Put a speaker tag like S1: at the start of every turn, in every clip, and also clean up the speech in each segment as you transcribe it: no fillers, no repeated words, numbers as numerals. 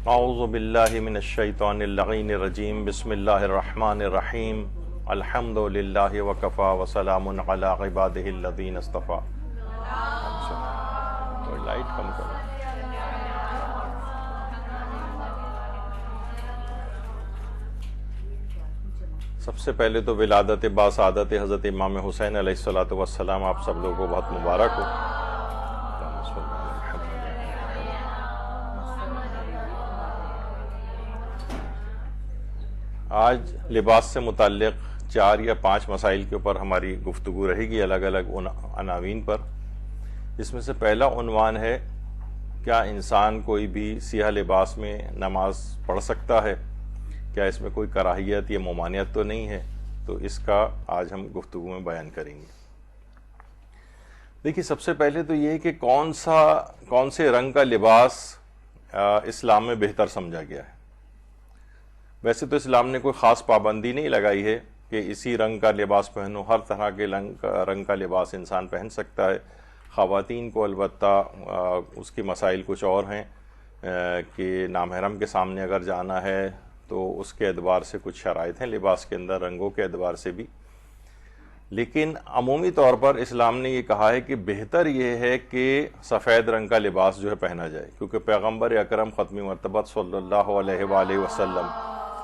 S1: اعوذ باللہ من الشیطان اللعین الرجیم بسم اللہ الرحمن الرحیم الحمد للہ وکفا وسلام علی عبادہ الذین اصطفیٰ. تھوڑی لائٹ کم کرو. سب سے پہلے تو ولادت باسعادت حضرت امام حسین علیہ الصلوۃ والسلام آپ سب لوگوں کو بہت مبارک ہو. آج لباس سے متعلق 4 یا 5 مسائل کے اوپر ہماری گفتگو رہے گی، الگ الگ عناوین پر. اس میں سے پہلا عنوان ہے، کیا انسان کوئی بھی سیاہ لباس میں نماز پڑھ سکتا ہے؟ کیا اس میں کوئی کراہیت یا ممانعت تو نہیں ہے؟ تو اس کا آج ہم گفتگو میں بیان کریں گے. دیکھیے، سب سے پہلے تو یہ کہ کون سے رنگ کا لباس اسلام میں بہتر سمجھا گیا ہے. ویسے تو اسلام نے کوئی خاص پابندی نہیں لگائی ہے کہ اسی رنگ کا لباس پہنو، ہر طرح کے رنگ کا لباس انسان پہن سکتا ہے. خواتین کو البتہ اس کی مسائل کچھ اور ہیں کہ نامحرم کے سامنے اگر جانا ہے تو اس کے اعتبار سے کچھ شرائط ہیں لباس کے اندر، رنگوں کے اعتبار سے بھی. لیکن عمومی طور پر اسلام نے یہ کہا ہے کہ بہتر یہ ہے کہ سفید رنگ کا لباس جو ہے پہنا جائے، کیونکہ پیغمبر اکرم ختم مرتبت صلی اللہ علیہ وآلہ وسلم،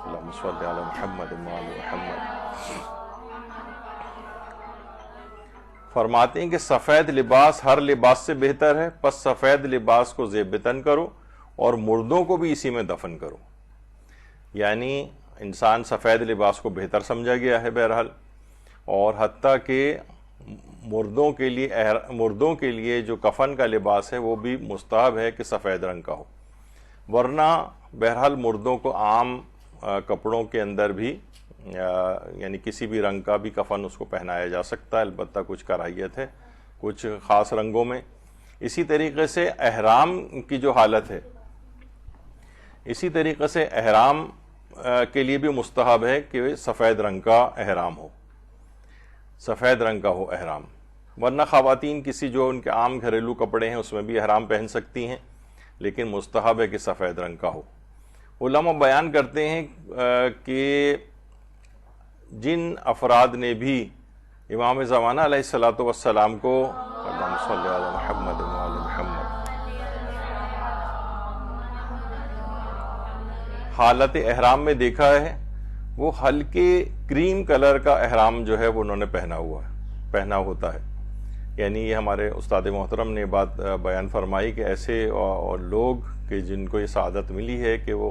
S1: اللہم صلی علی محمد وآل محمد، فرماتے ہیں کہ سفید لباس ہر لباس سے بہتر ہے، پس سفید لباس کو زیب تن کرو اور مردوں کو بھی اسی میں دفن کرو. یعنی انسان سفید لباس کو بہتر سمجھا گیا ہے بہرحال، اور حتیٰ کہ مردوں کے لیے جو کفن کا لباس ہے وہ بھی مستحب ہے کہ سفید رنگ کا ہو. ورنہ بہرحال مردوں کو عام کپڑوں کے اندر بھی یعنی کسی بھی رنگ کا بھی کفن اس کو پہنایا جا سکتا ہے، البتہ کچھ کراہیت ہے کچھ خاص رنگوں میں. اسی طریقے سے احرام کی جو حالت ہے، اسی طریقے سے احرام کے لیے بھی مستحب ہے کہ سفید رنگ کا احرام ہو، سفید رنگ کا ہو احرام. ورنہ خواتین کسی جو ان کے عام گھریلو کپڑے ہیں اس میں بھی احرام پہن سکتی ہیں، لیکن مستحب ہے کہ سفید رنگ کا ہو. علماء بیان کرتے ہیں کہ جن افراد نے بھی امام زمانہ علیہ الصلوۃ والسلام کو، اللہم صلی علی محمد وآل محمد، حالت احرام میں دیکھا ہے، وہ ہلکے کریم کلر کا احرام جو ہے وہ انہوں نے پہنا ہوتا ہے. یعنی یہ ہمارے استاد محترم نے بات بیان فرمائی کہ ایسے اور لوگ کہ جن کو یہ سعادت ملی ہے کہ وہ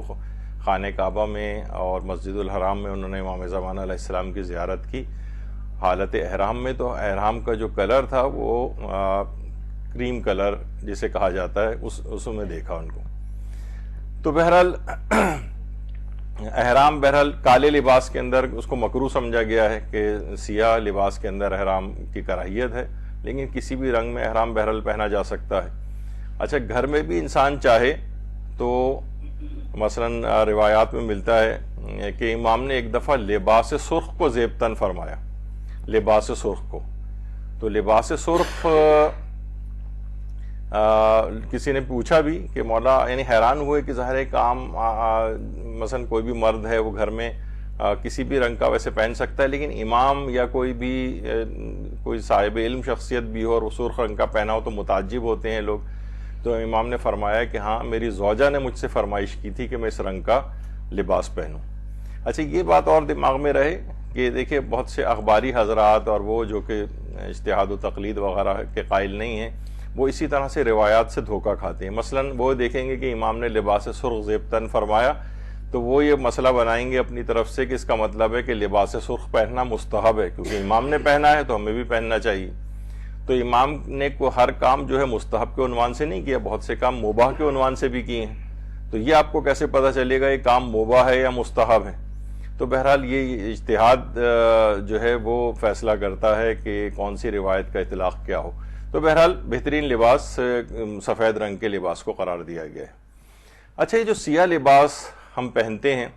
S1: خانہ کعبہ میں اور مسجد الحرام میں انہوں نے امام زمانہ علیہ السلام کی زیارت کی حالت احرام میں، تو احرام کا جو کلر تھا وہ کریم کلر جسے کہا جاتا ہے اس میں دیکھا ان کو. تو بہرحال احرام بہرحال کالے لباس کے اندر اس کو مکروہ سمجھا گیا ہے کہ سیاہ لباس کے اندر احرام کی کراہیت ہے، لیکن کسی بھی رنگ میں احرام بہرحال پہنا جا سکتا ہے. اچھا، گھر میں بھی انسان چاہے تو مثلا روایات میں ملتا ہے کہ امام نے ایک دفعہ لباس سرخ کو زیب تن فرمایا، لباس سرخ کو. تو لباس سرخ کسی نے پوچھا بھی کہ مولا، یعنی حیران ہوئے کہ ظاہر ایک عام مثلا کوئی بھی مرد ہے وہ گھر میں کسی بھی رنگ کا ویسے پہن سکتا ہے، لیکن امام یا کوئی صاحب علم شخصیت بھی ہو اور وہ سرخ رنگ کا پہنا ہو تو متعجب ہوتے ہیں لوگ. تو امام نے فرمایا کہ ہاں، میری زوجہ نے مجھ سے فرمائش کی تھی کہ میں اس رنگ کا لباس پہنوں. اچھا، یہ بات اور دماغ میں رہے کہ دیکھیں بہت سے اخباری حضرات اور وہ جو کہ اجتہاد و تقلید وغیرہ کے قائل نہیں ہیں، وہ اسی طرح سے روایات سے دھوکہ کھاتے ہیں. مثلا وہ دیکھیں گے کہ امام نے لباس سرخ زیب تن فرمایا تو وہ یہ مسئلہ بنائیں گے اپنی طرف سے کہ اس کا مطلب ہے کہ لباس سرخ پہننا مستحب ہے، کیونکہ امام نے پہنا ہے تو ہمیں بھی پہننا چاہیے. تو امام نے ہر کام جو ہے مستحب کے عنوان سے نہیں کیا، بہت سے کام مباح کے عنوان سے بھی کیے ہیں. تو یہ آپ کو کیسے پتہ چلے گا یہ کام مباح ہے یا مستحب ہے؟ تو بہرحال یہ اجتہاد جو ہے وہ فیصلہ کرتا ہے کہ کون سی روایت کا اطلاق کیا ہو. تو بہرحال بہترین لباس سفید رنگ کے لباس کو قرار دیا گیا ہے. اچھا، یہ جو سیاہ لباس ہم پہنتے ہیں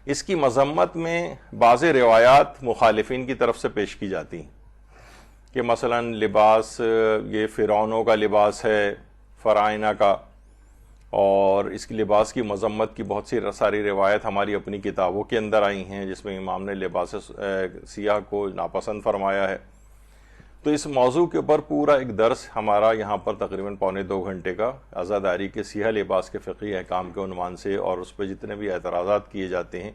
S1: اس کی مذمت میں بعض روایات مخالفین کی طرف سے پیش کی جاتی ہیں کہ مثلا لباس یہ فرعونوں کا لباس ہے، فرائنہ کا، اور اس کی لباس کی مذمت کی بہت سی ساری روایت ہماری اپنی کتابوں کے اندر آئی ہیں جس میں امام نے لباس سیاہ کو ناپسند فرمایا ہے. تو اس موضوع کے اوپر پورا ایک درس ہمارا یہاں پر تقریباً 1.25 گھنٹے کا عزاداری کے سیاہ لباس کے فقہی احکام کے عنوان سے اور اس پہ جتنے بھی اعتراضات کیے جاتے ہیں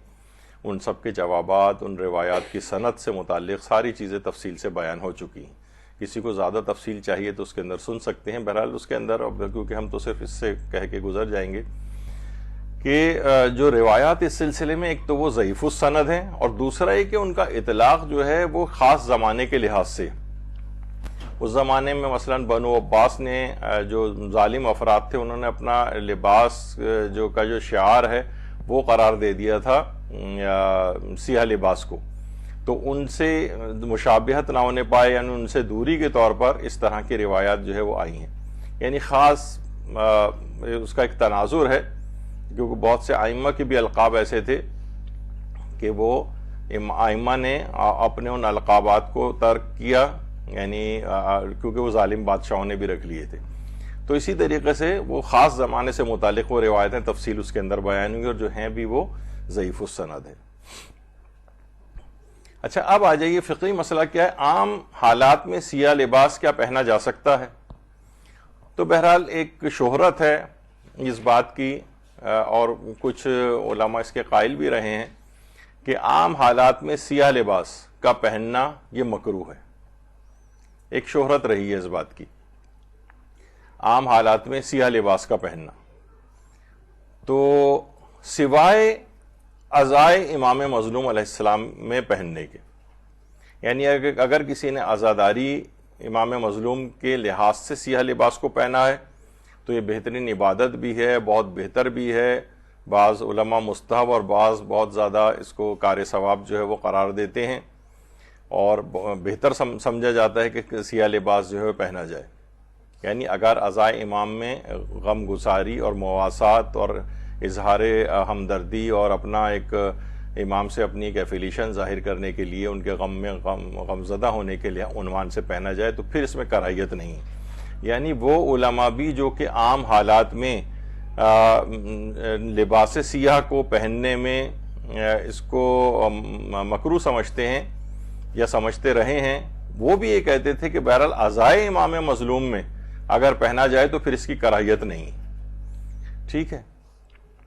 S1: ان سب کے جوابات، ان روایات کی سند سے متعلق ساری چیزیں تفصیل سے بیان ہو چکی ہیں. کسی کو زیادہ تفصیل چاہیے تو اس کے اندر سن سکتے ہیں. بہرحال اس کے اندر کیونکہ ہم تو صرف اس سے کہہ کے گزر جائیں گے کہ جو روایات اس سلسلے میں ایک تو وہ ضعیف السند ہیں اور دوسرا یہ کہ ان کا اطلاق جو ہے وہ خاص زمانے کے لحاظ سے. اس زمانے میں مثلا بنو عباس نے جو ظالم افراد تھے انہوں نے اپنا لباس جو شعار ہے وہ قرار دے دیا تھا سیاہ لباس کو. تو ان سے مشابہت نہ ہونے پائے یعنی ان سے دوری کے طور پر اس طرح کی روایات جو ہے وہ آئی ہیں. یعنی خاص اس کا ایک تناظر ہے کیونکہ بہت سے ائمہ کے بھی القاب ایسے تھے کہ وہ ائمہ نے اپنے ان القابات کو ترک کیا یعنی کیونکہ وہ ظالم بادشاہوں نے بھی رکھ لیے تھے. تو اسی طریقے سے وہ خاص زمانے سے متعلق وہ روایتیں تفصیل اس کے اندر بیان ہوئی اور جو ہیں بھی وہ ضعیف السند ہے. اچھا اب آ جائیے فقہی مسئلہ کیا ہے. عام حالات میں سیاہ لباس کیا پہنا جا سکتا ہے؟ تو بہرحال ایک شہرت ہے اس بات کی اور کچھ علماء اس کے قائل بھی رہے ہیں کہ عام حالات میں سیاہ لباس کا پہننا یہ مکروہ ہے. ایک شہرت رہی ہے اس بات کی عام حالات میں سیاہ لباس کا پہننا. تو سوائے عزائے امام مظلوم علیہ السلام میں پہننے کے، یعنی اگر کسی نے عزاداری امام مظلوم کے لحاظ سے سیاہ لباس کو پہنا ہے تو یہ بہترین عبادت بھی ہے، بہت بہتر بھی ہے. بعض علماء مستحب اور بعض بہت زیادہ اس کو کار ثواب جو ہے وہ قرار دیتے ہیں اور بہتر سمجھا جاتا ہے کہ سیاہ لباس جو ہے پہنا جائے. یعنی اگر عزائے امام میں غم گساری اور مواسات اور اظہار ہمدردی اور اپنا ایک امام سے اپنی ایک ایفیلیشن ظاہر کرنے کے لیے ان کے غم میں غمزدہ ہونے کے لیے عنوان سے پہنا جائے تو پھر اس میں کراہیت نہیں. یعنی وہ علماء بھی جو کہ عام حالات میں لباس سیاہ کو پہننے میں اس کو مکروہ سمجھتے ہیں یا سمجھتے رہے ہیں، وہ بھی یہ کہتے تھے کہ بہرحال عزائے امام مظلوم میں اگر پہنا جائے تو پھر اس کی کراہیت نہیں. ٹھیک ہے.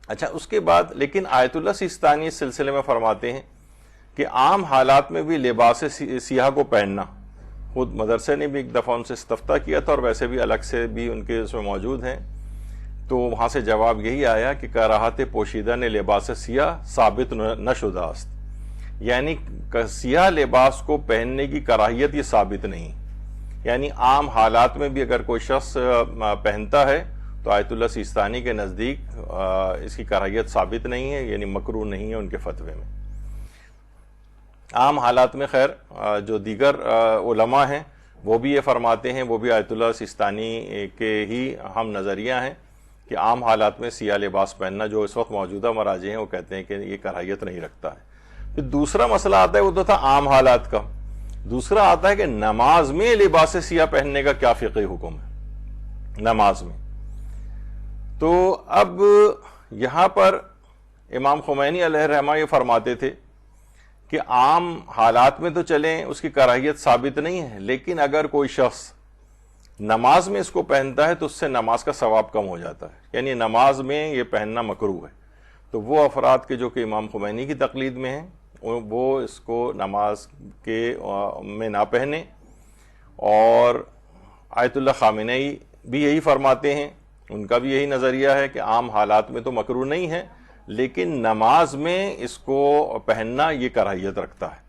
S1: اچھا اس کے بعد لیکن آیت اللہ سیستانی اس سلسلے میں فرماتے ہیں کہ عام حالات میں بھی لباس سیاہ کو پہننا، خود مدرسے نے بھی ایک دفعہ ان سے استفتاء کیا تھا اور ویسے بھی الگ سے بھی ان کے اس میں موجود ہیں، تو وہاں سے جواب یہی آیا کہ کراہت پوشیدہ نے لباس سیاہ ثابت نہ شدہ است. یعنی سیاہ لباس کو پہننے کی کراہیت یہ ثابت نہیں. یعنی عام حالات میں بھی اگر کوئی شخص پہنتا ہے تو آیت اللہ سیستانی کے نزدیک اس کی کراہیت ثابت نہیں ہے، یعنی مکروہ نہیں ہے ان کے فتوے میں. عام حالات میں خیر جو دیگر علماء ہیں وہ بھی یہ فرماتے ہیں، وہ بھی آیت اللہ سیستانی کے ہی ہم نظریہ ہیں کہ عام حالات میں سیاہ لباس پہننا جو اس وقت موجودہ مراجع ہیں وہ کہتے ہیں کہ یہ کراہیت نہیں رکھتا ہے. پھر دوسرا مسئلہ آتا ہے وہ تو تھا عام حالات کا. دوسرا آتا ہے کہ نماز میں لباس سیاہ پہننے کا کیا فقہی حکم ہے نماز میں. تو اب یہاں پر امام خمینی علیہ الرحمہ یہ فرماتے تھے کہ عام حالات میں تو چلیں اس کی کراہیت ثابت نہیں ہے، لیکن اگر کوئی شخص نماز میں اس کو پہنتا ہے تو اس سے نماز کا ثواب کم ہو جاتا ہے، یعنی نماز میں یہ پہننا مکروہ ہے. تو وہ افراد کے جو کہ امام خمینی کی تقلید میں ہیں وہ اس کو نماز کے میں نہ پہنے. اور آیت اللہ خامنئی بھی یہی فرماتے ہیں، ان کا بھی یہی نظریہ ہے کہ عام حالات میں تو مکروہ نہیں ہے لیکن نماز میں اس کو پہننا یہ کراہیت رکھتا ہے.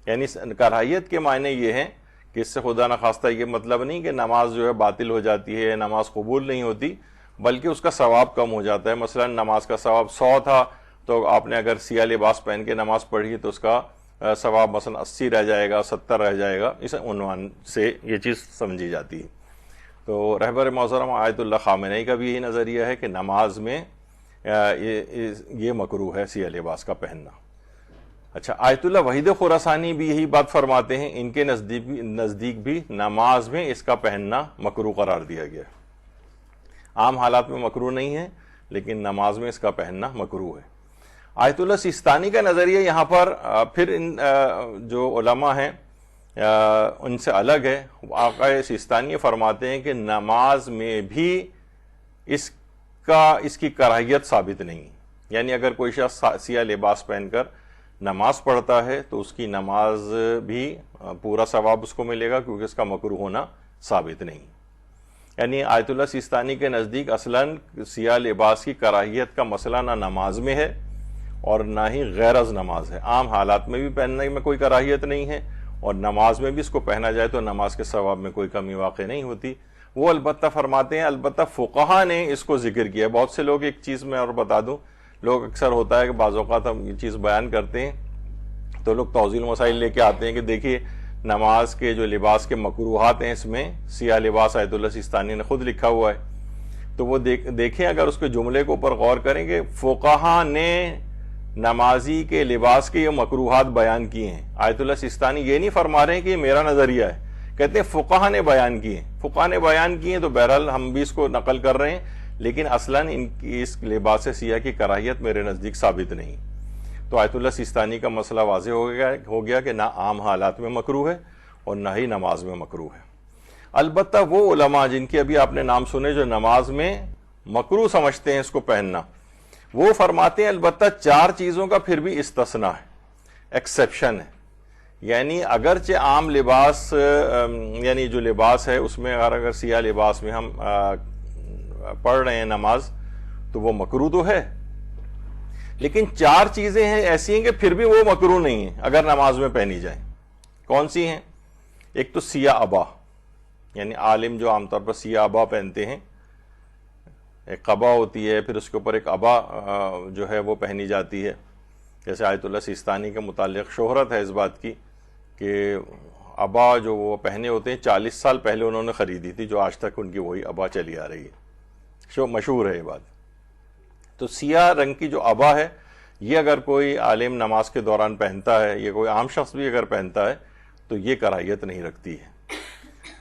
S1: یعنی کراہیت کے معنی یہ ہیں کہ اس سے خدا نخواستہ یہ مطلب نہیں کہ نماز جو ہے باطل ہو جاتی ہے، نماز قبول نہیں ہوتی، بلکہ اس کا ثواب کم ہو جاتا ہے. مثلا نماز کا ثواب 100 تھا تو آپ نے اگر سیاہ لباس پہن کے نماز پڑھی تو اس کا ثواب مثلا 80 رہ جائے گا، 70 رہ جائے گا. اس عنوان سے یہ چیز سمجھی جاتی ہے. تو رہبر محترم آیت اللہ خامنئی کا بھی یہی نظریہ ہے کہ نماز میں یہ مکروہ ہے سیاہ لباس کا پہننا. اچھا آیت اللہ وحید خراسانی بھی یہی بات فرماتے ہیں، ان کے نزدیک بھی نماز میں اس کا پہننا مکروہ قرار دیا گیا. عام حالات میں مکروہ نہیں ہے لیکن نماز میں اس کا پہننا مکروہ ہے۔ آیت اللہ سیستانی کا نظریہ یہاں پر پھر جو علماء ہیں ان سے الگ ہے۔ آقا سیستانی فرماتے ہیں کہ نماز میں بھی اس کی کراہیت ثابت نہیں، یعنی اگر کوئی شخص سیاہ لباس پہن کر نماز پڑھتا ہے تو اس کی نماز بھی پورا ثواب اس کو ملے گا، کیونکہ اس کا مکروہ ہونا ثابت نہیں۔ یعنی آیت اللہ سیستانی کے نزدیک اصلاً سیاہ لباس کی کراہیت کا مسئلہ نہ نماز میں ہے اور نہ ہی غیر از نماز ہے۔ عام حالات میں بھی پہننے میں کوئی کراہیت نہیں ہے، اور نماز میں بھی اس کو پہنا جائے تو نماز کے ثواب میں کوئی کمی واقع نہیں ہوتی۔ وہ البتہ فرماتے ہیں، البتہ فقہا نے اس کو ذکر کیا۔ بہت سے لوگ، ایک چیز میں اور بتا دوں، لوگ اکثر ہوتا ہے کہ بعض اوقات ہم یہ چیز بیان کرتے ہیں تو لوگ توضیح مسائل لے کے آتے ہیں کہ دیکھیے نماز کے جو لباس کے مکروہات ہیں اس میں سیاہ لباس آیت اللہ سیستانی نے خود لکھا ہوا ہے۔ تو وہ دیکھیں، اگر اس کے جملے کے اوپر غور کریں کہ فقہا نے نمازی کے لباس کے یہ مکروہات بیان کیے ہیں، آیت اللہ سیستانی یہ نہیں فرما رہے ہیں کہ یہ میرا نظریہ ہے، کہتے ہیں فقہا نے بیان کیے ہیں۔ فقہا نے بیان کیے ہیں تو بہرحال ہم بھی اس کو نقل کر رہے ہیں، لیکن اصلاً ان کی اس لباس سیاہ کی کراہیت میرے نزدیک ثابت نہیں۔ تو آیت اللہ سیستانی کا مسئلہ واضح ہو گیا کہ نہ عام حالات میں مکروہ ہے اور نہ ہی نماز میں مکروہ ہے۔ البتہ وہ علماء جن کے ابھی آپ نے نام سنے جو نماز میں مکروہ سمجھتے ہیں اس کو پہننا، وہ فرماتے ہیں البتہ 4 چیزوں کا پھر بھی استثناء ہے، ایکسیپشن ہے۔ یعنی اگرچہ عام لباس یعنی جو لباس ہے اس میں اگر سیاہ لباس میں ہم پڑھ رہے ہیں نماز تو وہ مکروہ تو ہے، لیکن 4 چیزیں ہیں ایسی ہیں کہ پھر بھی وہ مکروہ نہیں ہیں اگر نماز میں پہنی جائیں۔ کون سی ہیں؟ ایک تو سیاہ عبا، یعنی عالم جو عام طور پر سیاہ عبا پہنتے ہیں، ایک قبا ہوتی ہے، پھر اس کے اوپر ایک عبا جو ہے وہ پہنی جاتی ہے۔ جیسے آیت اللہ سیستانی کے متعلق شہرت ہے اس بات کی کہ عبا جو وہ پہنے ہوتے ہیں 40 سال پہلے انہوں نے خریدی تھی، جو آج تک ان کی وہی عبا چلی آ رہی ہے، مشہور ہے یہ بات۔ تو سیاہ رنگ کی جو عبا ہے یہ اگر کوئی عالم نماز کے دوران پہنتا ہے، یا کوئی عام شخص بھی اگر پہنتا ہے تو یہ کراہیت نہیں رکھتی ہے۔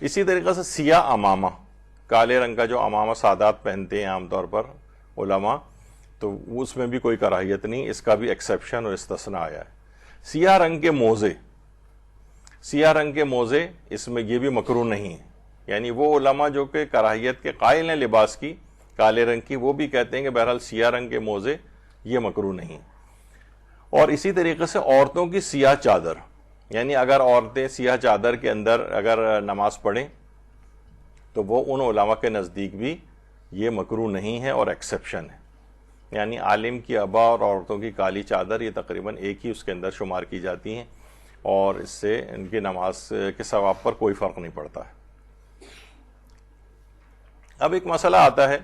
S1: اسی طریقے سے سیاہ امامہ، کالے رنگ کا جو امامہ سادات پہنتے ہیں عام طور پر علماء، تو اس میں بھی کوئی کراہیت نہیں، اس کا بھی ایکسیپشن اور استثناء آیا ہے۔ سیاہ رنگ کے موزے، سیاہ رنگ کے موزے اس میں یہ بھی مکروہ نہیں ہے، یعنی وہ علماء جو کہ کراہیت کے قائل ہیں لباس کی کالے رنگ کی، وہ بھی کہتے ہیں کہ بہرحال سیاہ رنگ کے موزے یہ مکروہ نہیں۔ اور اسی طریقے سے عورتوں کی سیاہ چادر، یعنی اگر عورتیں سیاہ چادر کے اندر اگر نماز پڑھیں تو وہ ان علماء کے نزدیک بھی یہ مکروہ نہیں ہے اور ایکسیپشن ہے۔ یعنی عالم کی عبا اور عورتوں کی کالی چادر یہ تقریباً ایک ہی اس کے اندر شمار کی جاتی ہیں، اور اس سے ان کی نماز کے ثواب پر کوئی فرق نہیں پڑتا ہے۔ اب ایک مسئلہ آتا ہے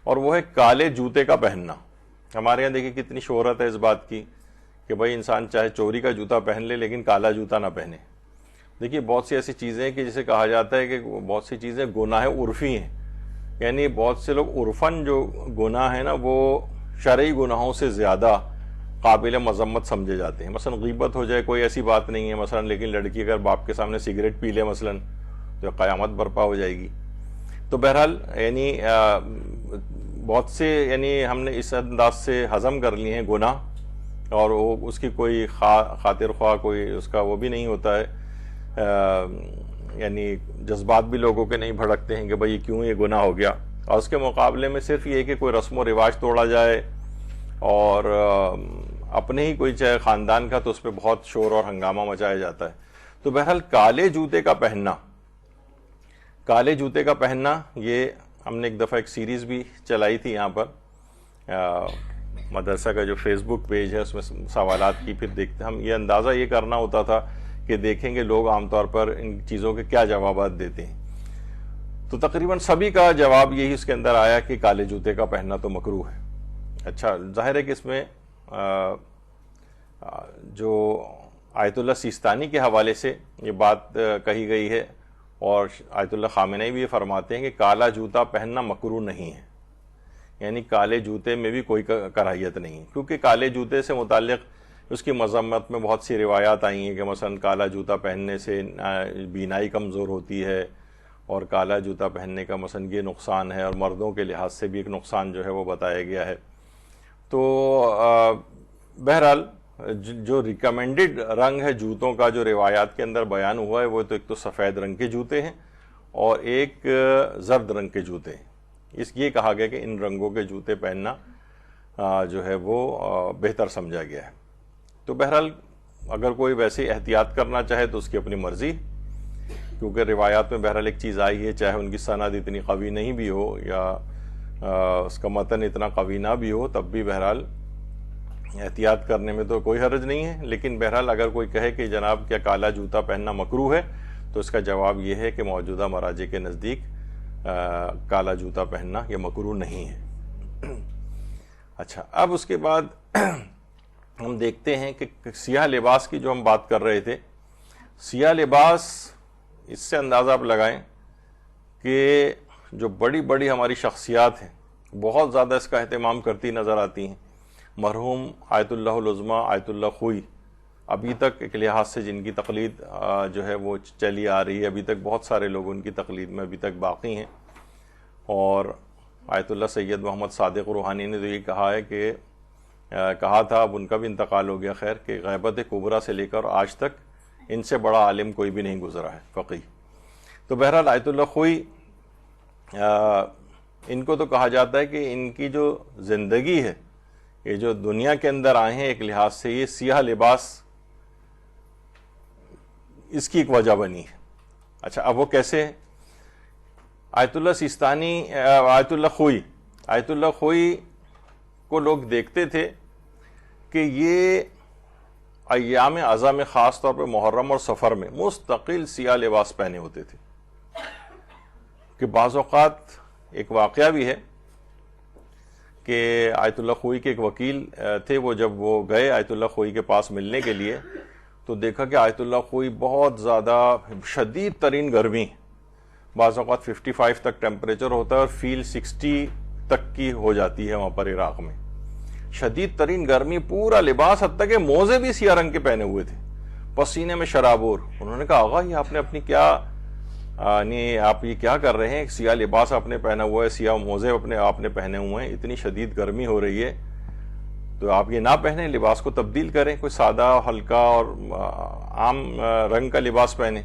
S1: اور وہ ہے کالے جوتے کا پہننا۔ ہمارے یہاں دیکھیں کتنی شہرت ہے اس بات کی کہ بھائی انسان چاہے چوری کا جوتا پہن لے لیکن کالا جوتا نہ پہنے۔ دیکھیے بہت سی ایسی چیزیں ہیں کہ جسے کہا جاتا ہے کہ بہت سی چیزیں گناہ عرفی ہیں، یعنی بہت سے لوگ عرفاً جو گناہ ہیں نا وہ شرعی گناہوں سے زیادہ قابل مذمت سمجھے جاتے ہیں۔ مثلا غیبت ہو جائے کوئی ایسی بات نہیں ہے مثلا، لیکن لڑکی اگر باپ کے سامنے سگریٹ پی لے مثلا تو قیامت برپا ہو جائے گی۔ تو بہرحال یعنی بہت سے یعنی ہم نے اس انداز سے ہضم کر لیے ہیں گناہ، اور وہ اس کی کوئی خاطر خواہ کوئی اس کا وہ بھی نہیں ہوتا ہے، یعنی جذبات بھی لوگوں کے نہیں بھڑکتے ہیں کہ بھئی کیوں یہ گناہ ہو گیا، اور اس کے مقابلے میں صرف یہ کہ کوئی رسم و رواج توڑا جائے اور اپنے ہی کوئی چاہے خاندان کا تو اس پہ بہت شور اور ہنگامہ مچایا جاتا ہے۔ تو بہرحال کالے جوتے کا پہننا، کالے جوتے کا پہننا، یہ ہم نے ایک دفعہ ایک سیریز بھی چلائی تھی یہاں پر مدرسہ کا جو فیس بک پیج ہے، اس میں سوالات کی، پھر دیکھتے ہم یہ اندازہ یہ کرنا ہوتا تھا کہ دیکھیں گے لوگ عام طور پر ان چیزوں کے کیا جوابات دیتے ہیں۔ تو تقریباً سبھی کا جواب یہی اس کے اندر آیا کہ کالے جوتے کا پہننا تو مکروہ ہے۔ اچھا، ظاہر ہے کہ اس میں جو آیت اللہ سیستانی کے حوالے سے یہ بات کہی گئی ہے، اور آیت اللہ خامنئی بھی یہ فرماتے ہیں کہ کالا جوتا پہننا مکروہ نہیں ہے، یعنی کالے جوتے میں بھی کوئی کراہیت نہیں ہے، کیونکہ کالے جوتے سے متعلق اس کی مذمت میں بہت سی روایات آئی ہیں کہ مثلا کالا جوتا پہننے سے بینائی کمزور ہوتی ہے، اور کالا جوتا پہننے کا مثلا یہ نقصان ہے، اور مردوں کے لحاظ سے بھی ایک نقصان جو ہے وہ بتایا گیا ہے. تو بہرحال جو ریکمینڈڈ رنگ ہے جوتوں کا جو روایات کے اندر بیان ہوا ہے وہ تو ایک تو سفید رنگ کے جوتے ہیں اور ایک زرد رنگ کے جوتے ہیں. یہ کہا گیا کہ ان رنگوں کے جوتے پہننا جو ہے وہ بہتر سمجھا گیا ہے. تو بہرحال اگر کوئی ویسے احتیاط کرنا چاہے تو اس کی اپنی مرضی، کیونکہ روایات میں بہرحال ایک چیز آئی ہے، چاہے ان کی سند اتنی قوی نہیں بھی ہو یا اس کا متن اتنا قوی نہ بھی ہو، تب بھی بہرحال احتیاط کرنے میں تو کوئی حرج نہیں ہے. لیکن بہرحال اگر کوئی کہے کہ جناب کیا کالا جوتا پہننا مکروہ ہے، تو اس کا جواب یہ ہے کہ موجودہ مراجع کے نزدیک کالا جوتا پہننا یہ مکروہ نہیں ہے. اچھا، اب اس کے بعد ہم دیکھتے ہیں کہ سیاہ لباس کی جو ہم بات کر رہے تھے، سیاہ لباس، اس سے اندازہ آپ لگائیں کہ جو بڑی بڑی ہماری شخصیات ہیں بہت زیادہ اس کا اہتمام کرتی نظر آتی ہیں. مرحوم آیت اللہ العظمیٰ آیت اللہ خوئی ابھی تک ایک لحاظ سے جن کی تقلید جو ہے وہ چلی آ رہی ہے، ابھی تک بہت سارے لوگ ان کی تقلید میں ابھی تک باقی ہیں. اور آیت اللہ سید محمد صادق روحانی نے تو یہ کہا ہے کہ کہا تھا، اب ان کا بھی انتقال ہو گیا خیر، کہ غیبت کبریٰ سے لے کر آج تک ان سے بڑا عالم کوئی بھی نہیں گزرا ہے فقیہ. تو بہرحال آیت اللہ خوئی ان کو تو کہا جاتا ہے کہ ان کی جو زندگی ہے، یہ جو دنیا کے اندر آئے ہیں، ایک لحاظ سے یہ سیاہ لباس اس کی ایک وجہ بنی ہے. اچھا، اب وہ کیسے ہے؟ آیت اللہ خوئی کو لوگ دیکھتے تھے کہ یہ ایام عزا میں، خاص طور پہ محرم اور سفر میں مستقل سیاہ لباس پہنے ہوتے تھے. کہ بعض اوقات ایک واقعہ بھی ہے کہ آیت اللہ خوئی کے ایک وکیل تھے، وہ جب وہ گئے آیت اللہ خوئی کے پاس ملنے کے لیے تو دیکھا کہ آیت اللہ خوئی بہت زیادہ شدید ترین گرمی، بعض اوقات 55 تک ٹیمپریچر ہوتا ہے اور فیل 60 تک کی ہو جاتی ہے وہاں پر عراق میں. شدید ترین گرمی، پورا لباس، حتیٰ کہ موزے بھی سیاہ رنگ کے پہنے ہوئے تھے، پسینے میں شرابور. انہوں نے کہا آغا یہ آپ نے اپنی کیا آپ یہ کیا کر رہے ہیں؟ سیاہ لباس آپ نے پہنا ہوا ہے، سیاہ موزے آپ نے پہنے ہوئے ہیں، اتنی شدید گرمی ہو رہی ہے تو آپ یہ نہ پہنیں، لباس کو تبدیل کریں، کوئی سادہ ہلکا اور عام رنگ کا لباس پہنیں.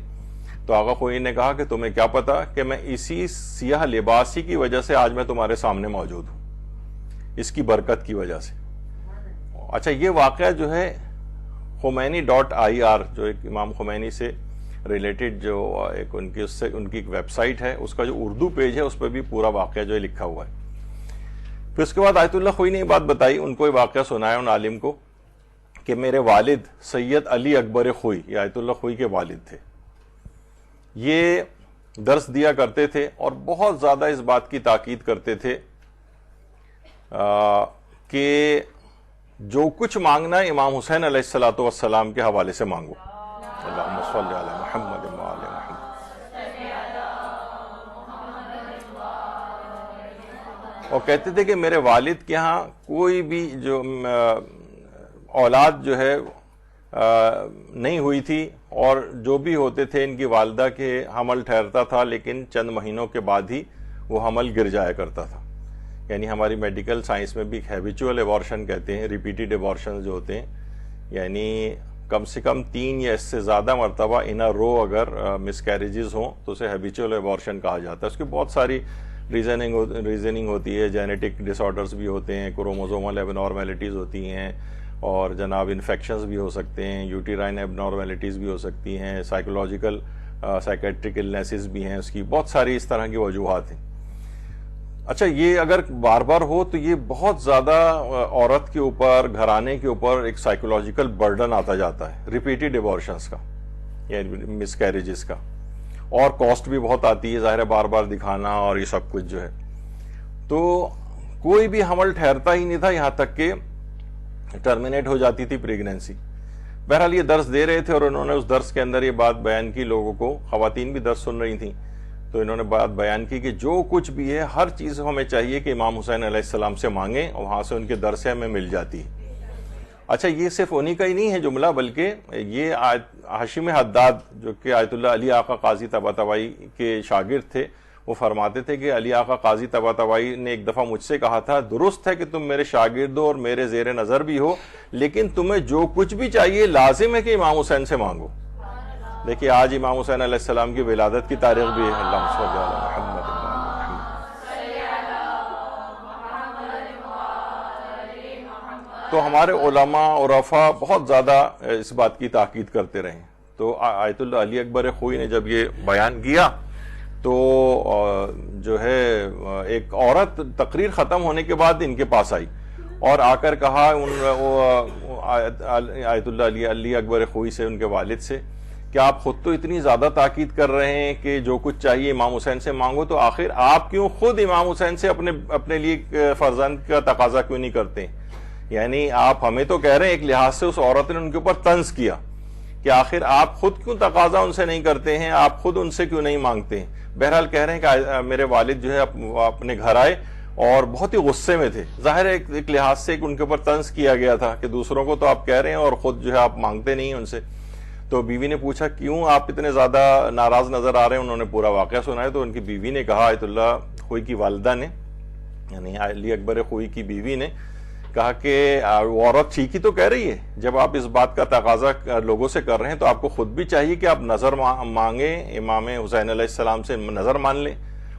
S1: تو آغا خوئی نے کہا کہ تمہیں کیا پتا کہ میں اسی سیاہ لباس ہی کی وجہ سے آج میں تمہارے سامنے موجود ہوں، اس کی برکت کی وجہ سے. اچھا، یہ واقعہ جو ہے khomeini.ir جو ایک امام خمینی سے ریلیٹڈ جو ایک ان کی ایک ویب سائٹ ہے، اس کا جو اردو پیج ہے اس پہ بھی پورا واقعہ جو ہے لکھا ہوا ہے. پھر اس کے بعد آیت اللہ خوئی نے یہ بات بتائی، ان کو یہ واقعہ سنایا ان عالم کو کہ میرے والد سید علی اکبر خوئی، یہ آیت اللہ خوئی کے والد تھے، یہ درس دیا کرتے تھے اور بہت زیادہ اس بات کی تاکید کرتے تھے کہ جو کچھ مانگنا ہے امام حسین علیہ السلام کے حوالے سے مانگو. اللہم صلی علی محمد وآل محمد. اور کہتے تھے کہ میرے والد کے ہاں کوئی بھی جو اولاد جو ہے نہیں ہوئی تھی، اور جو بھی ہوتے تھے ان کی والدہ کے حمل ٹھہرتا تھا لیکن چند مہینوں کے بعد ہی وہ حمل گر جایا کرتا تھا. یعنی ہماری میڈیکل سائنس میں بھی ہیبیچول ایبارشن کہتے ہیں، ریپیٹیڈ ایبارشن جو ہوتے ہیں، یعنی کم سے کم 3 یا اس سے زیادہ مرتبہ ان اے رو اگر مس کیریجز ہوں تو اسے ہیبیچول ایبارشن کہا جاتا ہے. اس کی بہت ساری ریزننگ ہوتی ہے، جینیٹک ڈس آرڈرز بھی ہوتے ہیں، کروموزومل ایب نارمیلٹیز ہوتی ہیں، اور جناب انفیکشنز بھی ہو سکتے ہیں، یوٹیرائن ایب نارمیلٹیز بھی ہو سکتی ہیں، سائیکولوجیکل سائیکیٹرک النیسز بھی ہیں، اس کی بہت ساری اس طرح کی وجوہات ہیں. اچھا، یہ اگر بار بار ہو تو یہ بہت زیادہ عورت کے اوپر، گھرانے کے اوپر ایک سائیکولوجیکل برڈن آتا جاتا ہے ریپیٹیڈ ایبارشنز کا یا مس کیریجز کا، اور کاسٹ بھی بہت آتی ہے ظاہر ہے بار بار دکھانا اور یہ سب کچھ جو ہے. تو کوئی بھی حمل ٹھہرتا ہی نہیں تھا، یہاں تک کہ ٹرمینیٹ ہو جاتی تھی پریگنینسی. بہرحال یہ درس دے رہے تھے اور انہوں نے اس درس کے اندر یہ بات بیان کی لوگوں کو، خواتین بھی درس سن رہی تھیں، تو انہوں نے بات بیان کی کہ جو کچھ بھی ہے ہر چیز ہمیں چاہیے کہ امام حسین علیہ السلام سے مانگیں، اور وہاں سے ان کے در سے ہمیں مل جاتی ہے. اچھا یہ صرف انہی کا ہی نہیں ہے جملہ، بلکہ یہ ہاشم حداد جو کہ آیت اللہ علی آقا قاضی طباطبائی کے شاگرد تھے، وہ فرماتے تھے کہ علی آقا قاضی طباطبائی نے ایک دفعہ مجھ سے کہا تھا، درست ہے کہ تم میرے شاگرد ہو اور میرے زیر نظر بھی ہو، لیکن تمہیں جو کچھ بھی چاہیے لازم ہے کہ امام حسین سے مانگو۔ دیکھیے آج امام حسین علیہ السلام کی ولادت کی تاریخ بھی ہے، اللہم صلی علی محمد۔ تو ہمارے علماء عرفاء بہت زیادہ اس بات کی تاکید کرتے رہے۔ تو آیت اللہ علی اکبر خوئی نے جب یہ بیان کیا تو جو ہے ایک عورت تقریر ختم ہونے کے بعد ان کے پاس آئی اور آ کر کہا آیت اللہ علی اکبر خوئی سے، ان کے والد سے، کہ آپ خود تو اتنی زیادہ تاکید کر رہے ہیں کہ جو کچھ چاہیے امام حسین سے مانگو، تو آخر آپ کیوں خود امام حسین سے اپنے لیے فرزند کا تقاضا کیوں نہیں کرتے؟ یعنی آپ ہمیں تو کہہ رہے ہیں، ایک لحاظ سے اس عورت نے ان کے اوپر طنز کیا کہ آخر آپ خود کیوں تقاضا ان سے نہیں کرتے ہیں، آپ خود ان سے کیوں نہیں مانگتے ہیں؟ بہرحال کہہ رہے ہیں کہ میرے والد جو ہے اپنے گھر آئے اور بہت ہی غصے میں تھے۔ ظاہر ہے ایک لحاظ سے ان کے اوپر طنز کیا گیا تھا کہ دوسروں کو تو آپ کہہ رہے ہیں اور خود جو ہے آپ مانگتے نہیں ہیں ان سے۔ تو بیوی نے پوچھا کیوں آپ اتنے زیادہ ناراض نظر آ رہے ہیں؟ انہوں نے پورا واقعہ سنایا تو ان کی بیوی نے کہا، آیت اللہ خوئی کی والدہ نے، یعنی علی اکبر خوئی کی بیوی نے کہا کہ وہ عورت ٹھیک ہی تو کہہ رہی ہے، جب آپ اس بات کا تقاضا لوگوں سے کر رہے ہیں تو آپ کو خود بھی چاہیے کہ آپ نظر مانگیں، امام حسین علیہ السلام سے نظر مان لیں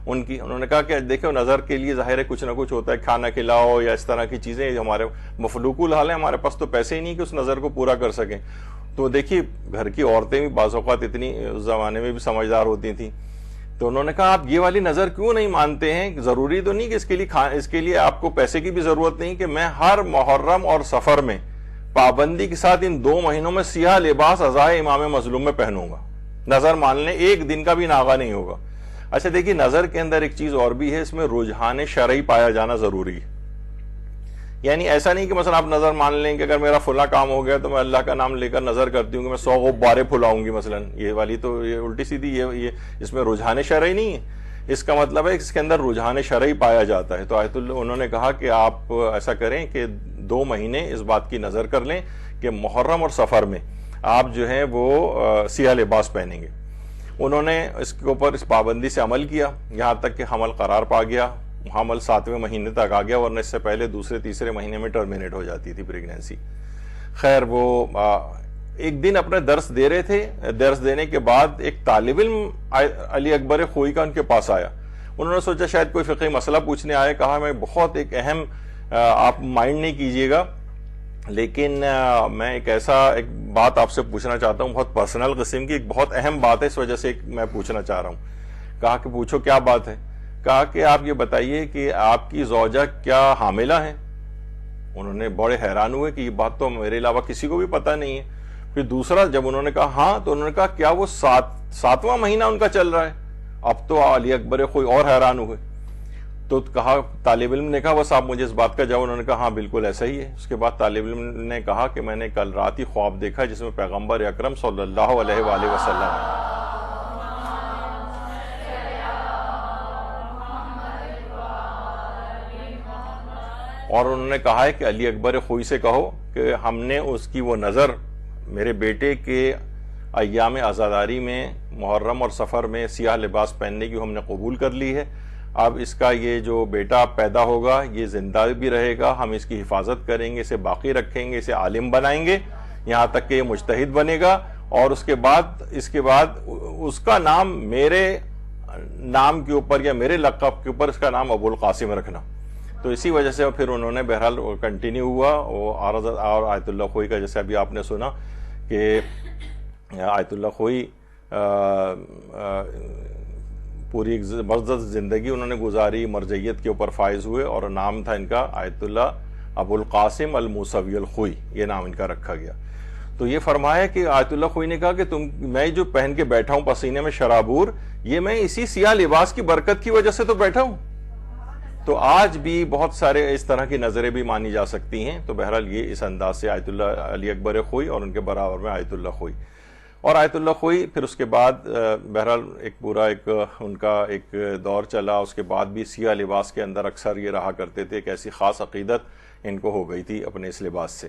S1: ان کی۔ انہوں نے کہا کہ دیکھو نظر کے لیے ظاہر ہے کچھ نہ کچھ ہوتا ہے، کھانا کھلاؤ یا اس طرح کی چیزیں، ہمارے مفلوق الحال ہے، ہمارے پاس تو پیسے ہی نہیں کہ اس نظر کو پورا کر سکیں۔ تو دیکھیے گھر کی عورتیں بھی بعض اوقات اتنی اس زمانے میں بھی سمجھدار ہوتی تھیں، تو انہوں نے کہا آپ یہ والی نظر کیوں نہیں مانتے ہیں؟ ضروری تو نہیں کہ اس کے لیے آپ کو پیسے کی بھی ضرورت نہیں کہ میں ہر محرم اور سفر میں پابندی کے ساتھ ان 2 مہینوں میں سیاہ لباس عزائے امام مظلوم میں پہنوں گا، نظر مان لیں ایک دن کا بھی ناغہ نہیں ہوگا۔ اچھا دیکھیے نظر کے اندر ایک چیز اور بھی ہے، اس میں رجحان شرعی پایا جانا ضروری ہے۔ یعنی ایسا نہیں کہ مثلا آپ نظر مان لیں کہ اگر میرا فلاں کام ہو گیا تو میں اللہ کا نام لے کر نظر کرتی ہوں کہ میں 100 غبارے پھلاؤں گی مثلا، یہ والی تو یہ الٹی سیدھی، یہ اس میں رجحان شرعی نہیں ہے۔ اس کا مطلب ہے کہ اس کے اندر رجحان شرعی پایا جاتا ہے۔ تو آیت اللہ انہوں نے کہا کہ آپ ایسا کریں کہ 2 مہینے اس بات کی نظر کر لیں کہ محرم اور سفر میں آپ جو ہیں وہ سیاہ لباس پہنیں گے۔ انہوں نے اس کے اوپر اس پابندی سے عمل کیا، یہاں تک کہ حمل قرار پا گیا، حمل 7ویں مہینے تک آ گیا، ورنہ اس سے پہلے دوسرے تیسرے مہینے میں ٹرمینیٹ ہو جاتی تھی پریگنینسی۔ خیر وہ ایک دن اپنے درس دے رہے تھے، درس دینے کے بعد ایک طالب علم علی اکبر خوئی کا ان کے پاس آیا۔ انہوں نے سوچا شاید کوئی فقہی مسئلہ پوچھنے آئے، کہا میں بہت ایک اہم، آپ مائنڈ نہیں کیجئے گا، لیکن میں ایک بات آپ سے پوچھنا چاہتا ہوں، بہت پرسنل قسم کی، ایک بہت اہم بات ہے، اس وجہ سے میں پوچھنا چاہ رہا ہوں۔ کہا کہ پوچھو کیا بات ہے؟ کہا کہ آپ یہ بتائیے کہ آپ کی زوجہ کیا حاملہ ہیں؟ انہوں نے بڑے حیران ہوئے کہ یہ بات تو میرے علاوہ کسی کو بھی پتہ نہیں ہے۔ پھر دوسرا جب انہوں نے کہا ہاں، تو انہوں نے کہا کیا وہ 7واں مہینہ ان کا چل رہا ہے؟ اب تو علی اکبر خوئی اور حیران ہوئے۔ تو کہا، طالب علم نے کہا بس آپ مجھے اس بات کا جواب۔ انہوں نے کہا ہاں بالکل ایسا ہی ہے۔ اس کے بعد طالب علم نے کہا کہ میں نے کل رات ہی خواب دیکھا جس میں پیغمبر اکرم صلی اللہ علیہ وآلہ وسلم اور انہوں نے کہا ہے کہ علی اکبر خوئی سے کہو کہ ہم نے اس کی وہ نظر میرے بیٹے کے ایام عزاداری میں محرم اور سفر میں سیاہ لباس پہننے کی ہم نے قبول کر لی ہے۔ اب اس کا یہ جو بیٹا پیدا ہوگا یہ زندہ بھی رہے گا، ہم اس کی حفاظت کریں گے، اسے باقی رکھیں گے، اسے عالم بنائیں گے یہاں تک کہ یہ مجتہد بنے گا، اور اس کے بعد اس کا نام میرے نام کے اوپر یا میرے لقب کے اوپر اس کا نام ابو القاسم رکھنا۔ تو اسی وجہ سے پھر انہوں نے بہرحال کنٹینیو ہوا وہ عرض، اور آیت اللہ خوئی کا جیسے ابھی آپ نے سنا کہ آیت اللہ خوئی پوری ایک زبردست زندگی انہوں نے گزاری، مرجعیت کے اوپر فائز ہوئے، اور نام تھا ان کا آیت اللہ ابو القاسم الموسوی الخوئی، یہ نام ان کا رکھا گیا۔ تو یہ فرمایا کہ آیت اللہ خوئی نے کہا کہ میں جو پہن کے بیٹھا ہوں پسینے میں شرابور، یہ میں اسی سیاہ لباس کی برکت کی وجہ سے تو بیٹھا ہوں۔ تو آج بھی بہت سارے اس طرح کی نظریں بھی مانی جا سکتی ہیں۔ تو بہرحال یہ اس انداز سے آیت اللہ علی اکبر خوئی اور ان کے برابر میں آیت اللہ خوئی، اور آیت اللہ خوئی پھر اس کے بعد بہرحال ان کا ایک دور چلا، اس کے بعد بھی سیاہ لباس کے اندر اکثر یہ رہا کرتے تھے، ایک ایسی خاص عقیدت ان کو ہو گئی تھی اپنے اس لباس سے۔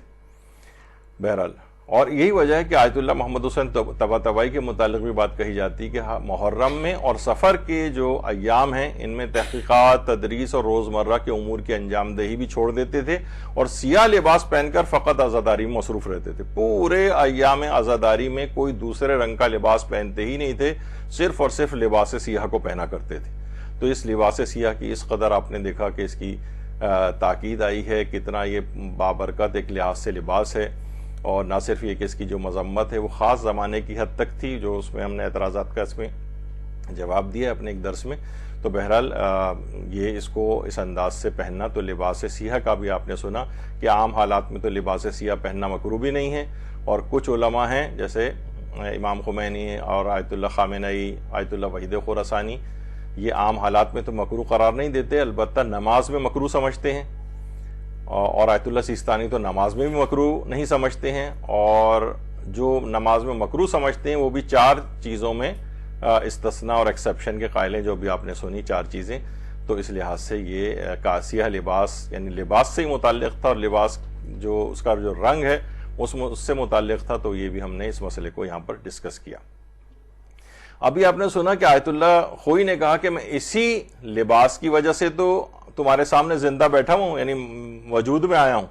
S1: بہرحال اور یہی وجہ ہے کہ آیت اللہ محمد حسین طباطبائی کے متعلق بھی بات کہی جاتی ہے کہ محرم میں اور سفر کے جو ایام ہیں ان میں تحقیقات، تدریس اور روزمرہ کے امور کی انجام دہی بھی چھوڑ دیتے تھے اور سیاہ لباس پہن کر فقط عزاداری میں مصروف رہتے تھے. پورے ایام عزاداری میں کوئی دوسرے رنگ کا لباس پہنتے ہی نہیں تھے، صرف اور صرف لباس سیاہ کو پہنا کرتے تھے. تو اس لباس سیاہ کی اس قدر آپ نے دیکھا کہ اس کی تاکید آئی ہے، کتنا یہ بابرکت ایک لحاظ سے لباس ہے. اور نہ صرف یہ کہ اس کی جو مذمت ہے وہ خاص زمانے کی حد تک تھی، جو اس میں ہم نے اعتراضات کا اس میں جواب دیا اپنے ایک درس میں. تو بہرحال یہ اس کو اس انداز سے پہننا، تو لباس سیاہ کا بھی آپ نے سنا کہ عام حالات میں تو لباس سیاہ پہننا مکروہ بھی نہیں ہے. اور کچھ علماء ہیں جیسے امام خمینی اور آیت اللہ خامنئی، آیت اللہ وحید خراسانی، یہ عام حالات میں تو مکروہ قرار نہیں دیتے، البتہ نماز میں مکروہ سمجھتے ہیں. اور آیت اللہ سیستانی تو نماز میں بھی مکروہ نہیں سمجھتے ہیں، اور جو نماز میں مکروہ سمجھتے ہیں وہ بھی 4 چیزوں میں استثناء اور ایکسیپشن کے قائل ہیں، جو بھی آپ نے سنی 4 چیزیں. تو اس لحاظ سے یہ سیاہ لباس یعنی لباس سے ہی متعلق تھا، اور لباس جو اس کا جو رنگ ہے اس سے متعلق تھا. تو یہ بھی ہم نے اس مسئلے کو یہاں پر ڈسکس کیا. ابھی آپ نے سنا کہ آیت اللہ خوئی نے کہا کہ میں اسی لباس کی وجہ سے تو تمہارے سامنے زندہ بیٹھا ہوں، یعنی وجود میں آیا ہوں.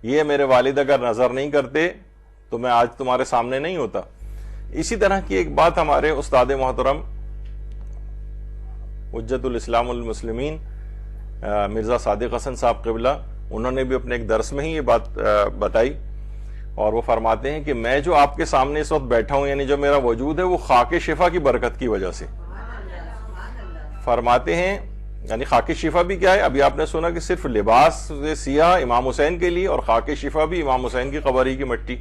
S1: یہ میرے والد اگر نظر نہیں کرتے تو میں آج تمہارے سامنے نہیں ہوتا. اسی طرح کی ایک بات ہمارے استاد محترم حجت الاسلام المسلمین مرزا صادق حسن صاحب قبلہ، انہوں نے بھی اپنے ایک درس میں ہی یہ بات بتائی، اور وہ فرماتے ہیں کہ میں جو آپ کے سامنے اس وقت بیٹھا ہوں، یعنی جو میرا وجود ہے وہ خاک شفا کی برکت کی وجہ سے. فرماتے ہیں یعنی خاک شفا بھی کیا ہے؟ ابھی آپ نے سنا کہ صرف لباس سیاہ امام حسین کے لیے، اور خاک شفا بھی امام حسین کی قبر ہی کی مٹی.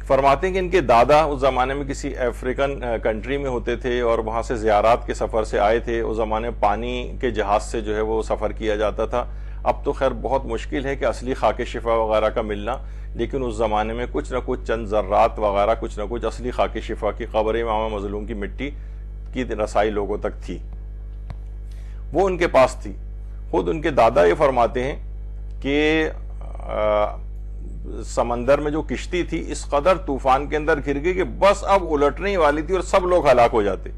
S1: فرماتے ہیں کہ ان کے دادا اس زمانے میں کسی افریقن کنٹری میں ہوتے تھے اور وہاں سے زیارات کے سفر سے آئے تھے. اس زمانے پانی کے جہاز سے جو ہے وہ سفر کیا جاتا تھا. اب تو خیر بہت مشکل ہے کہ اصلی خاک شفا وغیرہ کا ملنا، لیکن اس زمانے میں کچھ نہ کچھ چند ذرات وغیرہ، کچھ نہ کچھ اصلی خاک شفا کی قبر امام مظلوم کی مٹی کی رسائی لوگوں تک تھی، وہ ان کے پاس تھی. خود ان کے دادا یہ فرماتے ہیں کہ سمندر میں جو کشتی تھی اس قدر طوفان کے اندر گر گئی کہ بس اب الٹنے ہی والی تھی اور سب لوگ ہلاک ہو جاتے.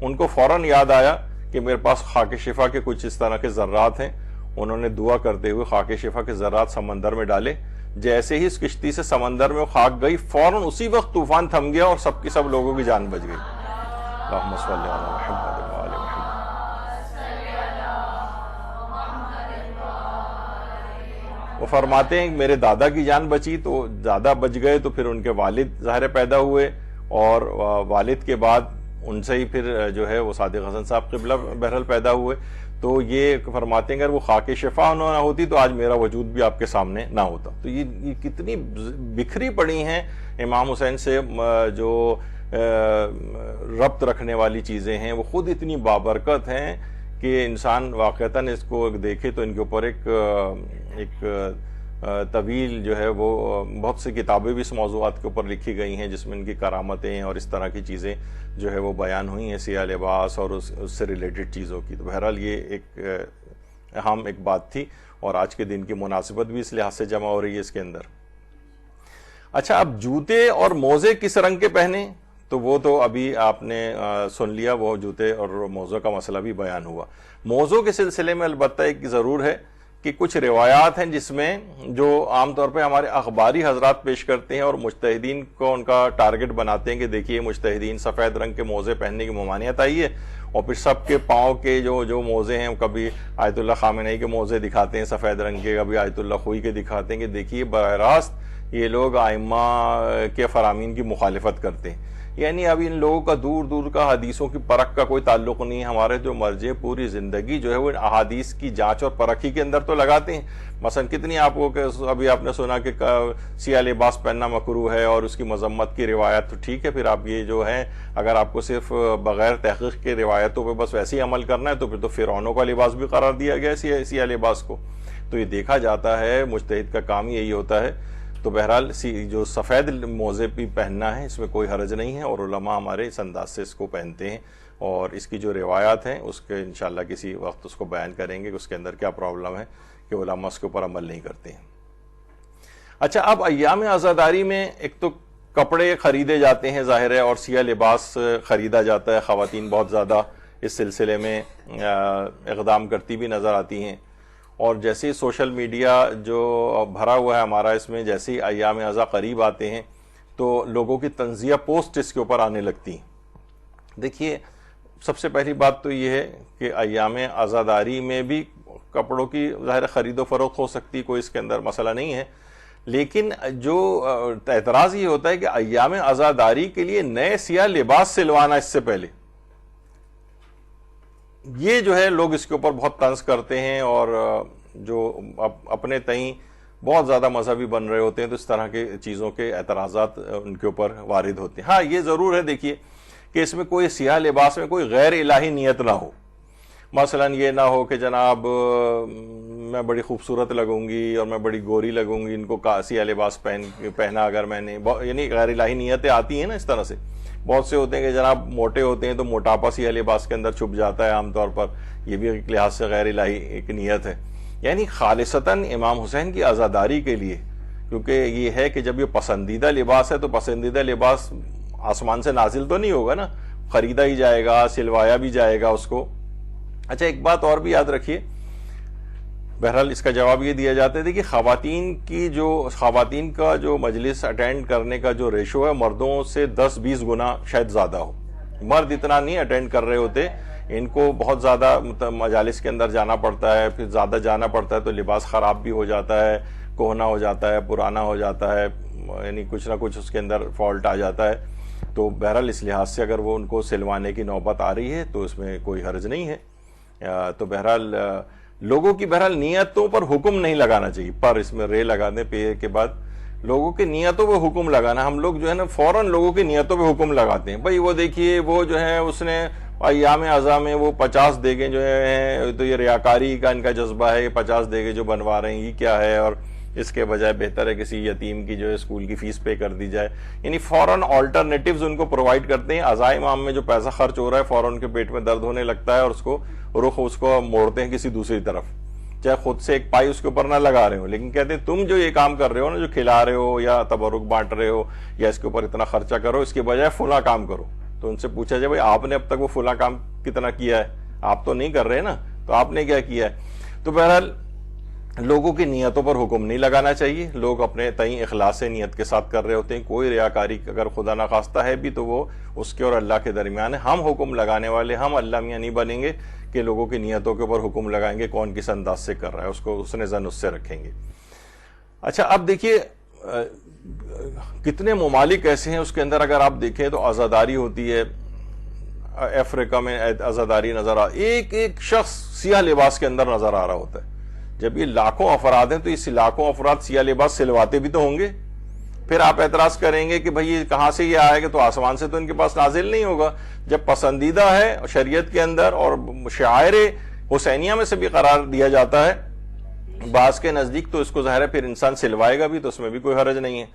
S1: ان کو فوراً یاد آیا کہ میرے پاس خاک شفا کے کچھ اس طرح کے ذرات ہیں. انہوں نے دعا کرتے ہوئے خاک شفا کے ذرات سمندر میں ڈالے. جیسے ہی اس کشتی سے سمندر میں خاک گئی، فوراً اسی وقت طوفان تھم گیا اور سب کی سب لوگوں کی جان بچ گئی. اللہم صلی علی محمد و آل محمد. وہ فرماتے ہیں کہ میرے دادا کی جان بچی تو دادا بچ گئے، تو پھر ان کے والد ظاہر پیدا ہوئے، اور والد کے بعد ان سے ہی پھر جو ہے وہ صادق حسن صاحب قبلہ بہرحال پیدا ہوئے. تو یہ فرماتے ہیں اگر وہ خاک شفا نہ ہوتی تو آج میرا وجود بھی آپ کے سامنے نہ ہوتا. تو یہ کتنی بکھری پڑی ہیں امام حسین سے جو ربط رکھنے والی چیزیں ہیں، وہ خود اتنی بابرکت ہیں کہ انسان واقعتاً اس کو دیکھے تو ان کے اوپر ایک طویل جو ہے وہ بہت سی کتابیں بھی اس موضوعات کے اوپر لکھی گئی ہیں جس میں ان کی کرامتیں اور اس طرح کی چیزیں جو ہے وہ بیان ہوئی ہیں، سیاہ لباس اور اس سے ریلیٹڈ چیزوں کی. تو بہرحال یہ ایک اہم ایک بات تھی، اور آج کے دن کی مناسبت بھی اس لحاظ سے جمع ہو رہی ہے اس کے اندر. اچھا، اب جوتے اور موزے کس رنگ کے پہنے؟ تو وہ تو ابھی آپ نے سن لیا، وہ جوتے اور موزوں کا مسئلہ بھی بیان ہوا. موزوں کے سلسلے میں البتہ ایک ضرور ہے کہ کچھ روایات ہیں جس میں جو عام طور پہ ہمارے اخباری حضرات پیش کرتے ہیں اور مجتہدین کو ان کا ٹارگٹ بناتے ہیں کہ دیکھیے مجتہدین سفید رنگ کے موزے پہننے کی ممانعت آئی ہے، اور پھر سب کے پاؤں کے جو موزے ہیں، کبھی آیت اللہ خامنئی کے موزے دکھاتے ہیں سفید رنگ کے، کبھی آیت اللہ خوئی کے دکھاتے ہیں کہ دیکھیے براہ راست یہ لوگ ائمہ کے فرامین کی مخالفت کرتے ہیں. یعنی اب ان لوگوں کا دور دور کا حدیثوں کی پرکھ کا کوئی تعلق نہیں ہے. ہمارے جو مرجع پوری زندگی جو ہے وہ احادیث کی جانچ اور پرکھی کے اندر تو لگاتے ہیں. مثلا کتنی آپ کو ابھی آپ نے سنا کہ سیاہ لباس پہننا مکروہ ہے اور اس کی مذمت کی روایت، تو ٹھیک ہے، پھر آپ یہ جو ہے اگر آپ کو صرف بغیر تحقیق کے روایتوں پہ بس ویسے ہی عمل کرنا ہے تو پھر تو فرعونوں کا لباس بھی قرار دیا گیا ہے سیاہ لباس کو. تو یہ دیکھا جاتا ہے، مجتہد کا کام یہی ہوتا ہے. تو بہرحال جو سفید موزے بھی پہننا ہے اس میں کوئی حرج نہیں ہے، اور علماء ہمارے اس انداز سے اس کو پہنتے ہیں، اور اس کی جو روایات ہیں اس کے انشاءاللہ کسی وقت اس کو بیان کریں گے کہ اس کے اندر کیا پرابلم ہے کہ علماء اس کے اوپر عمل نہیں کرتے ہیں. اچھا، اب ایام عزاداری میں ایک تو کپڑے خریدے جاتے ہیں ظاہر ہے، اور سیاہ لباس خریدا جاتا ہے، خواتین بہت زیادہ اس سلسلے میں اقدام کرتی بھی نظر آتی ہیں، اور جیسے سوشل میڈیا جو بھرا ہوا ہے ہمارا اس میں، جیسے ہی ایام عزا قریب آتے ہیں تو لوگوں کی تنزیہ پوسٹ اس کے اوپر آنے لگتی ہیں۔ دیکھیے، سب سے پہلی بات تو یہ ہے کہ ایام عزاداری میں بھی کپڑوں کی ظاہر خرید و فروخت ہو سکتی، کوئی اس کے اندر مسئلہ نہیں ہے، لیکن جو اعتراض یہ ہوتا ہے کہ ایام عزاداری کے لیے نئے سیاہ لباس سلوانا اس سے پہلے، یہ جو ہے لوگ اس کے اوپر بہت طنز کرتے ہیں، اور جو اپنے تئیں بہت زیادہ مذہبی بن رہے ہوتے ہیں تو اس طرح کے چیزوں کے اعتراضات ان کے اوپر وارد ہوتے ہیں۔ ہاں، یہ ضرور ہے دیکھیے کہ اس میں کوئی سیاہ لباس میں کوئی غیر الہی نیت نہ ہو، مثلا یہ نہ ہو کہ جناب میں بڑی خوبصورت لگوں گی اور میں بڑی گوری لگوں گی، ان کو سیاہ لباس پہنا اگر میں نے، یعنی غیر الہی نیتیں آتی ہیں نا اس طرح سے۔ بہت سے ہوتے ہیں کہ جناب موٹے ہوتے ہیں تو موٹاپا سیاہ لباس کے اندر چھپ جاتا ہے عام طور پر، یہ بھی ایک لحاظ سے غیر الہی ایک نیت ہے۔ یعنی خالصتاً امام حسین کی عزاداری کے لیے، کیونکہ یہ ہے کہ جب یہ پسندیدہ لباس ہے تو پسندیدہ لباس آسمان سے نازل تو نہیں ہوگا نا، خریدا ہی جائے گا، سلوایا بھی جائے گا اس کو۔ اچھا، ایک بات اور بھی یاد رکھیے، بہرحال اس کا جواب یہ دیا جاتا ہے کہ خواتین کا جو مجلس اٹینڈ کرنے کا جو ریشو ہے مردوں سے 10-20 گنا شاید زیادہ ہو۔ مرد اتنا نہیں اٹینڈ کر رہے ہوتے، ان کو بہت زیادہ مجالس کے اندر جانا پڑتا ہے، پھر زیادہ جانا پڑتا ہے تو لباس خراب بھی ہو جاتا ہے، کہنا ہو جاتا ہے، پرانا ہو جاتا ہے، یعنی کچھ نہ کچھ اس کے اندر فالٹ آ جاتا ہے۔ تو بہرحال اس لحاظ سے اگر وہ ان کو سلوانے کی نوبت آ رہی ہے تو اس میں کوئی حرج نہیں ہے۔ تو بہرحال لوگوں کی نیتوں پر حکم نہیں لگانا چاہیے، پر اس میں رے لگانے پہ کے بعد لوگوں کی نیتوں پہ حکم لگانا، ہم لوگ جو ہے نا فوراً لوگوں کی نیتوں پہ حکم لگاتے ہیں۔ بھائی وہ دیکھیے، وہ جو ہے اس نے ایام عزا میں وہ 50 دیگیں جو ہیں، تو یہ ریاکاری کا ان کا جذبہ ہے، یہ 50 دیگیں جو بنوا رہے ہیں یہ کیا ہے، اور اس کے بجائے بہتر ہے کسی یتیم کی جو ہے اسکول کی فیس پے کر دی جائے۔ یعنی فوراً آلٹرنیٹیوز ان کو پرووائڈ کرتے ہیں۔ عزائے امام میں جو پیسہ خرچ ہو رہا ہے فوراً ان کے پیٹ میں درد ہونے لگتا ہے، اور اس کو موڑتے ہیں کسی دوسری طرف، چاہے خود سے ایک پائی اس کے اوپر نہ لگا رہے ہو، لیکن کہتے ہیں تم جو یہ کام کر رہے ہو نا، جو کھلا رہے ہو یا تبرک بانٹ رہے ہو یا اس کے اوپر اتنا خرچہ کرو، اس کے بجائے فلاں کام کرو۔ تو ان سے پوچھا جائے بھائی آپ نے اب تک وہ فلاں کام کتنا کیا ہے؟ آپ تو نہیں کر رہے نا، تو آپ نے کیا کیا ہے؟ تو بہرحال لوگوں کی نیتوں پر حکم نہیں لگانا چاہیے، لوگ اپنے تئیں اخلاص نیت کے ساتھ کر رہے ہوتے ہیں۔ کوئی ریاکاری اگر خدا نخواستہ ہے بھی تو وہ اس کے اور اللہ کے درمیان ہے۔ ہم حکم لگانے والے، ہم اللہ میاں نہیں بنیں گے کہ لوگوں کی نیتوں کے اوپر حکم لگائیں گے کون کس انداز سے کر رہا ہے، اس کو اس نے زن اس سے رکھیں گے۔ اچھا، اب دیکھیے کتنے ممالک ایسے ہیں اس کے اندر اگر آپ دیکھیں تو عزاداری ہوتی ہے۔ افریقہ میں عزاداری نظر ایک شخص سیاہ لباس کے اندر نظر آ رہا ہوتا ہے۔ جب یہ لاکھوں افراد ہیں تو اس لاکھوں افراد سیاہ لباس سلواتے بھی تو ہوں گے۔ پھر آپ اعتراض کریں گے کہ بھئی یہ کہاں سے یہ آئے گا، تو آسمان سے تو ان کے پاس نازل نہیں ہوگا۔ جب پسندیدہ ہے شریعت کے اندر اور شعائر حسینیہ میں سے بھی قرار دیا جاتا ہے بعض کے نزدیک، تو اس کو ظاہر ہے پھر انسان سلوائے گا بھی، تو اس میں بھی کوئی حرج نہیں ہے۔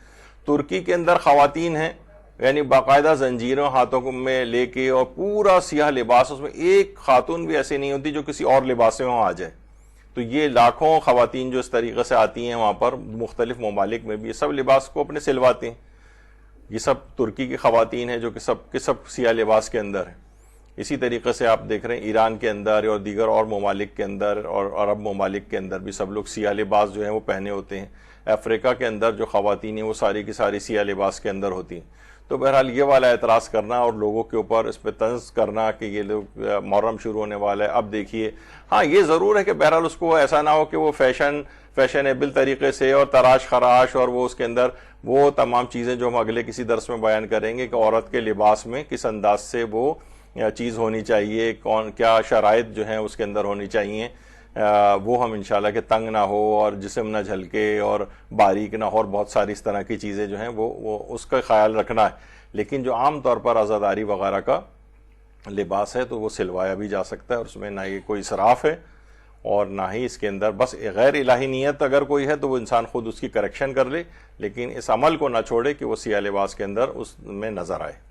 S1: ترکی کے اندر خواتین ہیں، یعنی باقاعدہ زنجیروں ہاتھوں میں لے کے اور پورا سیاہ لباس، اس میں ایک خاتون بھی ایسی نہیں ہوتی جو کسی اور لباس میں وہاں آ جائے۔ تو یہ لاکھوں خواتین جو اس طریقے سے آتی ہیں وہاں پر مختلف ممالک میں بھی، یہ سب لباس کو اپنے سلواتے ہیں۔ یہ سب ترکی کی خواتین ہیں جو کہ سب سیاہ لباس کے اندر ہیں۔ اسی طریقے سے آپ دیکھ رہے ہیں ایران کے اندر اور دیگر اور ممالک کے اندر اور عرب ممالک کے اندر بھی سب لوگ سیاہ لباس جو ہیں وہ پہنے ہوتے ہیں۔ افریقہ کے اندر جو خواتین ہیں وہ ساری کی ساری سیاہ لباس کے اندر ہوتی ہیں۔ تو بہرحال یہ والا اعتراض کرنا اور لوگوں کے اوپر اس پہ طنز کرنا کہ یہ لوگ محرم شروع ہونے والا ہے اب دیکھیے، ہاں یہ ضرور ہے کہ بہرحال اس کو ایسا نہ ہو کہ وہ فیشنیبل طریقے سے اور تراش خراش اور وہ اس کے اندر وہ تمام چیزیں جو ہم اگلے کسی درس میں بیان کریں گے کہ عورت کے لباس میں کس انداز سے وہ چیز ہونی چاہیے، کیا شرائط جو ہیں اس کے اندر ہونی چاہیے، وہ ہم انشاءاللہ کہ تنگ نہ ہو اور جسم نہ جھلکے اور باریک نہ ہو اور بہت ساری اس طرح کی چیزیں جو ہیں وہ اس کا خیال رکھنا ہے۔ لیکن جو عام طور پر عزاداری وغیرہ کا لباس ہے تو وہ سلوایا بھی جا سکتا ہے، اور اس میں نہ یہ کوئی اسراف ہے اور نہ ہی اس کے اندر بس غیر الہی نیت اگر کوئی ہے تو وہ انسان خود اس کی کریکشن کر لے، لیکن اس عمل کو نہ چھوڑے کہ وہ سیاہ لباس کے اندر اس میں نظر آئے۔